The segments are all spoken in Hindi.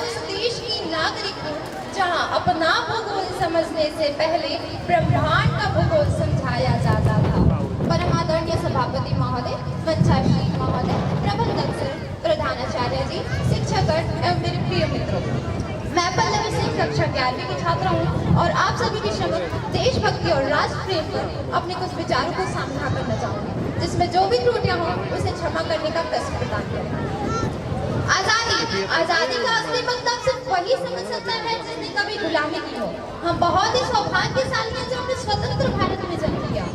उस देश की नागरिक हूँ जहाँ अपना भूगोल समझने से पहले ब्रह्मांड का भूगोल समझाया जाता था। परमादरणीय सभापति महोदय, मंचाश्री महोदय, प्रबंधक सर, प्रधानाचार्य जी, शिक्षकगण एवं मेरे प्रिय मित्रों, मैं पल्लवी सिंह कक्षा 11वीं की छात्रा हूँ और आप सभी के समक्ष देशभक्ति और राष्ट्र प्रेम पर अपने कुछ विचारों को साझा करना चाहूँगी, जिसमें जो भी त्रुटियां हों उसे क्षमा करने का कष्ट प्रदान करें। आजादी का असली मतलब सिर्फ वही समझ सकता है जिसने कभी गुलामी की हो। हम बहुत ही सौभाग्यशाली हैं जो अपने स्वतंत्र भारत में जन्म लिया।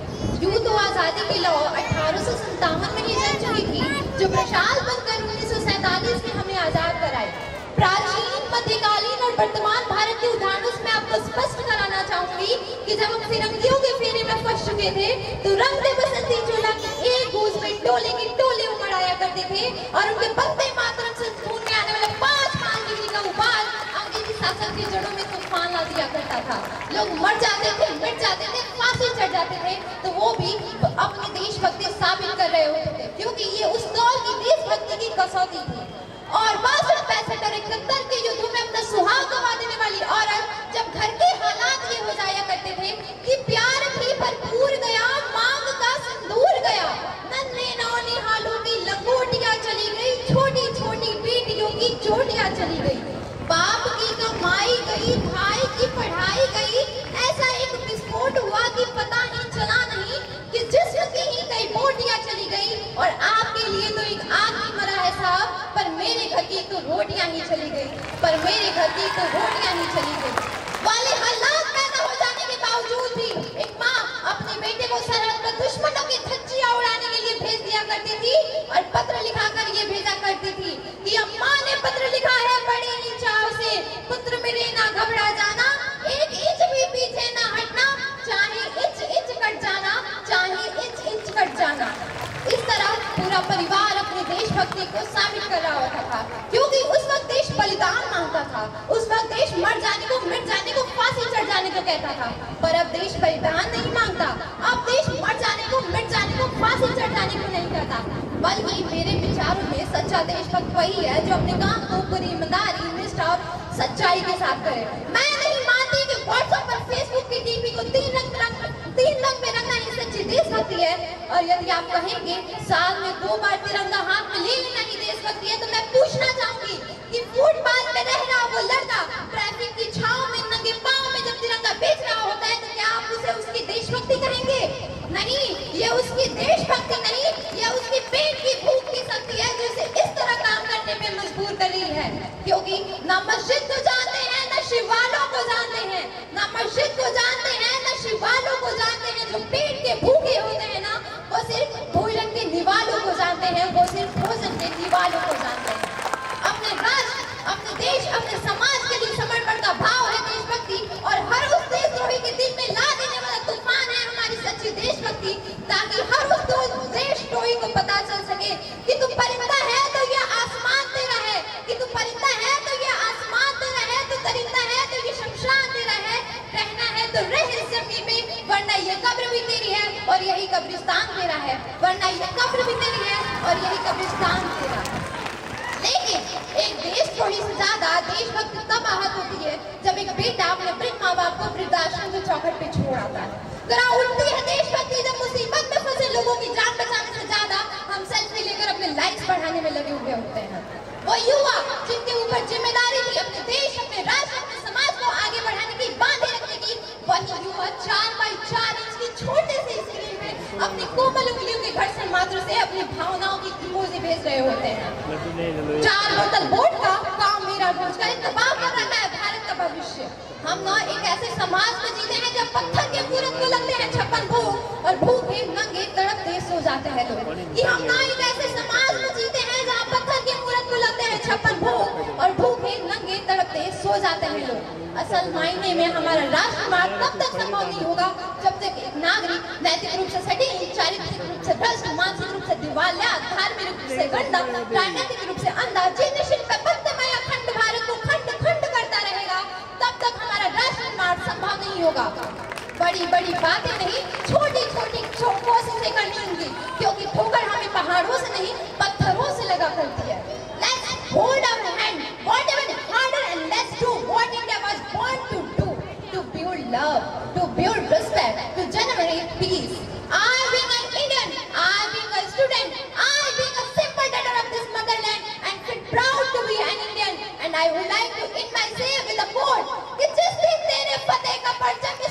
यूं तो आजादी की लौ 1857 में ही जन्म चुकी थी, जो प्रशाल बनकर 1947 में हमें आजाद कराई। प्राचीन, मध्यकालीन और वर्तमान भारत के उदाहरणों से मैं आपको स्पष्ट कराना चाहूंगी कि जब हम फिरंगियों के फेरे में फंस चुके थे तो रंग दे बसंती चोला की एक गूंज में टोले के टोले उमड़ आया करते थे और उनके वंदे मातरम से खून में आने वाला 5 डिग्री का उबाल अंग्रेजी शासन की जड़ों में तूफान ला दिया करता था। लोग मर जाते थे, मिट जाते थे, फांसी चढ़ जाते थे, तो वो भी अपनी देशभक्ति साबित कर रहे होते थे, क्योंकि ये उस दौर की देशभक्ति की कसौटी थी। और 62, 65 और 71 के युद्धों में अपना सुहाग गवा देने वाली औरत जब घर के हालात ये हो जाया करते थे कि प्यार भी भरपूर गया, मांग का सिंदूर गया, नन्हे नौनिहालों की लंगोटियां चली गई, छोटी छोटी बेटियों की चोटियां चली गई, बाप की कमाई गई, भाई की पढ़ाई गई, ऐसा एक विस्फोट हुआ कि पता ही चला नहीं कि जिस्म की ही कई बोटियां चली गई। और आपके लिए तो एक आदमी मरा है साहब, पर मेरे घर की तो रोटियां ही चली गई, पर मेरे घर की तो रोटियां ही चली गई। वाले हालात पैदा हो जाने के बावजूद भी एक माँ अपने बेटे को सरहद पर दुश्मनों की धज्जियां उड़ाने के लिए भेज दिया करती थी और पत्र लिखाकर ये भेजा करती थी कि अम्मा ने पत्र लिखा है बड़े ही चाव से, पुत्र मेरे ना घबरा जाना, एक इंच भी पीछे ना हटना, चाहे इंच इंच कट जाना, चाहे इंच इंच कट जाना। इस तरह पूरा परिवार अपनी देशभक्ति को साबित कर रहा होता था, क्योंकि उस वक्त देश बलिदान मांगता था, उस वक्त देश मर जाने को, मिट जाने को, फांसी चढ़ जाने को कहता था। पर अब देश बलिदान नहीं मांगता, अब देश मर जाने को, मिट जाने को, फांसी चढ़ जाने को नहीं कहता, बल्कि मेरे विचारों में सच्चा देशभक्त वही है जो अपने काम को पूरी ईमानदारी, निष्ठा और सच्चाई के साथ करे। मैं नहीं मानती कि व्हाट्सएप पर फेसबुक की डीपी को तीन रंग में रंगना ही सच्ची देशभक्ति है। और यदि आप कहेंगे साल में 2 बार तिरंगा हाथ में ले लेना ही देशभक्ति है, तो मैं पूछना चाहूंगी कि फुटपाथ में रह रहा वो लड़का ट्रैफिक की छांव में नंगे पांव में जब तिरंगा बेच रहा होता है, तो क्या आप उसे उसकी देशभक्ति कहेंगे? नहीं, ये उसकी देशभक्ति नहीं, ये उसकी पेट की भूख की शक्ति है जो इसे इस तरह काम करने में मजबूर कर रही है। क्योंकि ना मस्जिद को जानते हैं, ना शिवालों को जानते हैं, ना मस्जिद को जानते हैं, ना शिवालों को जानते हैं। जो पेट के भूखे होते हैं ना, वो सिर्फ भोजन के निवालों को जानते हैं, वो सिर्फ भोजन के निवालों को जानते हैं। अपने राष्ट्र, अपने देश, अपने समाज के लिए समर्पण का भाव है देशभक्ति, और हर उस देशद्रोही के दिल में ला देने वाला तूफान है हमारी सच्ची देशभक्ति, ताकि हर उस देशद्रोही को पता चल सके कि तू परिंदा है तो ये आसमान तेरा है, कि तू परिंदा है तो ये आसमान तेरा है, तू दरिंदा है तो ये शमशान तेरा है, रहना है तो रह इस जमीन में, वरना ये कब्र भी तेरी है और यही कब्रिस्तान तेरा है, वरना ये कब्र भी तेरी है और यही कब्रिस्तान तेरा है। लेकिन एक देशद्रोही से ज्यादा देशभक्ति तब आहत होती है जब एक बेटा अपने वृद्ध माँ बाप को वृद्धाश्रम के चौखट पे छोड़ आता है। जरा उल्टी है देशभक्ति जब मुसीबत में फंसे लोगों की जान बचाने से ज्यादा हम सेल्फी लेकर अपने लाइक्स बढ़ाने में लगे हुए होते हैं। वो युवा जिनके ऊपर जिम्मेदारी थी अपने देश, अपने राष्ट्र, अपने समाज को आगे बढ़ाने की, बांधे रखने की, वही युवा 4x4 इंच की छोटे से स्क्रीन में अपनी कोमल उंगलियों के घर्षण मात्र से अपनी भावनाओं की इमोजी भेज रहे होते हैं। 4 बोतल वोडका काम मेरा रोज का तबाह कर रहा है भारत का भविष्य। हम ना एक ऐसे समाज में जीते हैं जब पत्थर के मूरत को लगते हैं 56 भूख और भूखे नंगे तड़पते सो जाते हैं लोग। कि हम ना एक ऐसे समाज में जीते हैं जहाँ पत्थर के मूरत को लगते हैं 56 भूख और भूखे नंगे तड़पते सो जाते हैं लोग। असल मायने में हमारा राष्ट्रवाद तब तक संभव नहीं होगा जब तक एक नागरिक नैतिक रूप से सटीक, चारित्रिक रूप से भ्रष्ट, मानसिक रूप से दिवालिया, धार्मिक रूप से गंदा, राजनीतिक रूप से अंधा, जिनशिल पे बंदमय अखंड भारत को खंड खंड करता रहेगा, तब तक हमारा राष्ट्रवाद संभव नहीं होगा। बड़ी बड़ी बातें नहीं, छोटी छोटी कोशिशें करनी होंगी, क्योंकि ठोकर हमें पहाड़ों से नहीं पत्थरों से लगा करती है। Let's hold our hand, whatever harder respect, to generate peace. I being an Indian, I being a student, I being a simple daughter of this motherland and feel proud to be an Indian, and I would like to end my say with a quote कि जिस दिन तेरे फतेह का परचम